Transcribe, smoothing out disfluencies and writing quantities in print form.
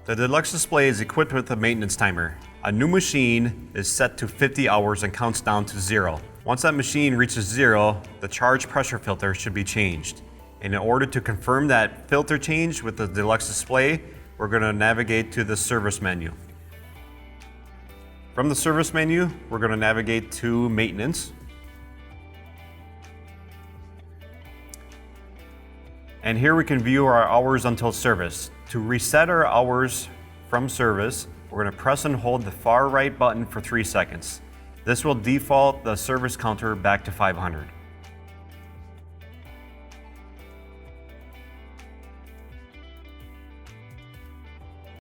The Deluxe Display is equipped with a maintenance timer. A new machine is set to 50 hours and counts down to 0. Once that machine reaches 0, the charge pressure filter should be changed. And in order to confirm that filter change with the Deluxe Display, we're going to navigate to the service menu. From the service menu, we're going to navigate to maintenance. And here we can view our hours until service. To reset our hours from service, we're going to press and hold the far right button for 3 seconds. This will default the service counter back to 500.